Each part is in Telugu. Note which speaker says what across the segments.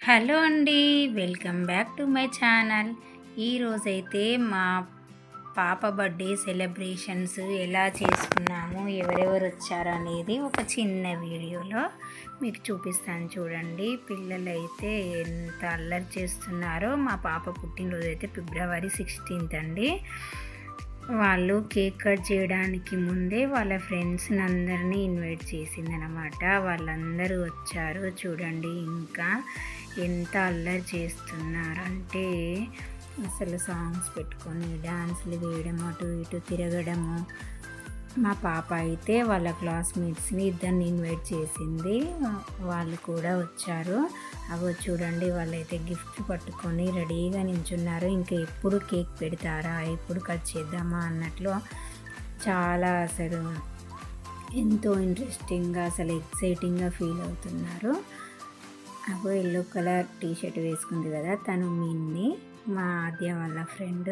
Speaker 1: హలో అండి, welcome back to my channel. ఈరోజైతే మా పాప బర్త్డే సెలబ్రేషన్స్ ఎలా చేసుకున్నాము, ఎవరెవరు వచ్చారు అనేది ఒక చిన్న వీడియోలో మీకు చూపిస్తాను చూడండి. పిల్లలైతే ఎంత అల్లరి చేస్తున్నారో. మా పాప పుట్టినరోజు అయితే ఫిబ్రవరి 16 అండి. వాళ్ళు కేక్ కట్ చేయడానికి ముందే వాళ్ళ ఫ్రెండ్స్ని అందరినీ ఇన్వైట్ చేసిందనమాట. వాళ్ళందరూ వచ్చారు చూడండి. ఇంకా ఎంత అల్లరి చేస్తున్నారంటే అసలు సాంగ్స్ పెట్టుకొని డాన్స్లు వేయడం, అటు ఇటు తిరగడము. మా పాప అయితే వాళ్ళ క్లాస్మేట్స్ని ఇద్దరిని ఇన్వైట్ చేసింది, వాళ్ళు కూడా వచ్చారు. అవి చూడండి, వాళ్ళైతే గిఫ్ట్ పట్టుకొని రెడీగా నించున్నారు. ఇంకా ఎప్పుడు కేక్ పెడతారా, ఎప్పుడు కట్ చేద్దామా అన్నట్లు చాలా అసలు ఎంతో ఇంట్రెస్టింగ్గా అసలు ఎక్సైటింగ్గా ఫీల్ అవుతున్నారు. అగో ఎల్లో కలర్ టీషర్ట్ వేసుకుంది కదా తను, మిన్ని మా ఆద్య వాళ్ళ ఫ్రెండ్.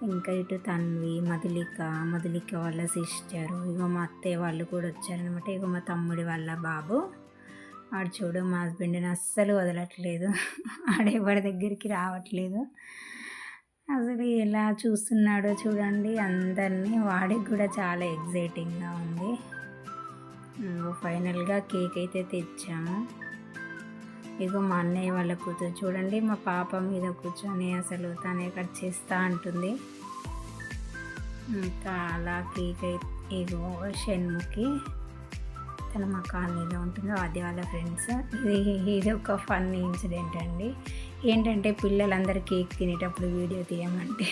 Speaker 1: ఇంకా ఇటు తన్వి, మధులిక వాళ్ళ సిస్టరు, ఇగో మా అత్తయ్య వాళ్ళు కూడా వచ్చారనమాట. ఇగో మా తమ్ముడి వాళ్ళ బాబు. ఆడు చూడు మా హస్బెండ్ని అస్సలు వదలట్లేదు, ఆడెవరి దగ్గరికి రావట్లేదు. అసలు ఎలా చూస్తున్నాడో చూడండి అందరినీ. వాడికి కూడా చాలా ఎగ్జైటింగ్గా ఉంది. ఫైనల్గా కేక్ అయితే తెచ్చాము. ఇగో మా అన్నయ్య వాళ్ళ కూతురు చూడండి, మా పాప మీద కూర్చొని అసలు తనే కట్ చేస్తూ ఉంటుంది. ఇంకా అలా కేక్ అయితే ఇగో షణ్ముఖి, తను మా కాలనీలో ఉంటుందో అది వాళ్ళ ఫ్రెండ్స్. ఇది ఒక ఫన్నీ ఇన్సిడెంట్ అండి. ఏంటంటే పిల్లలందరూ కేక్ తినేటప్పుడు వీడియో తీయమంటే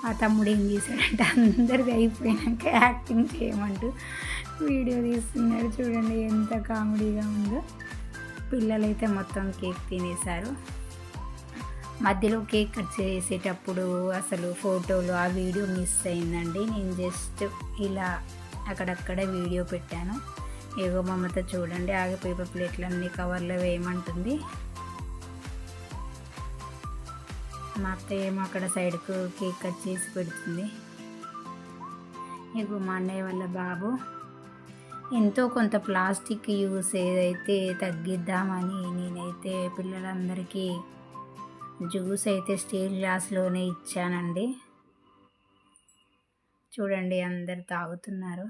Speaker 1: ఆ తమ్ముడు ఏం చేశాడంటే అందరిది అయిపోయినాక యాక్టింగ్ చేయమంటూ వీడియో తీస్తున్నాడు. చూడండి ఎంత కామెడీగా ఉందో. పిల్లలైతే మొత్తం కేక్ తినేశారు. మధ్యలో కేక్ కట్ చేసేటప్పుడు అసలు ఫోటోలు ఆ వీడియో మిస్ అయిందండి. నేను జస్ట్ ఇలా అక్కడక్కడ వీడియో పెట్టాను. ఏగో మమ్మతో చూడండి, ఆగే పేపర్ ప్లేట్లన్నీ కవర్లో వేయమంటుంది. మా అత్తయ్య ఏమో అక్కడ సైడ్కు కేక్ కట్ చేసి పెడుతుంది. ఇగో మా అన్నయ్య వాళ్ళ బాబు. ఎంతో కొంత ప్లాస్టిక్ యూస్ ఏదైతే తగ్గిద్దామని నేనైతే పిల్లలందరికీ జ్యూస్ అయితే స్టీల్ గ్లాస్లోనే ఇచ్చానండి. చూడండి అందరు తాగుతున్నారు.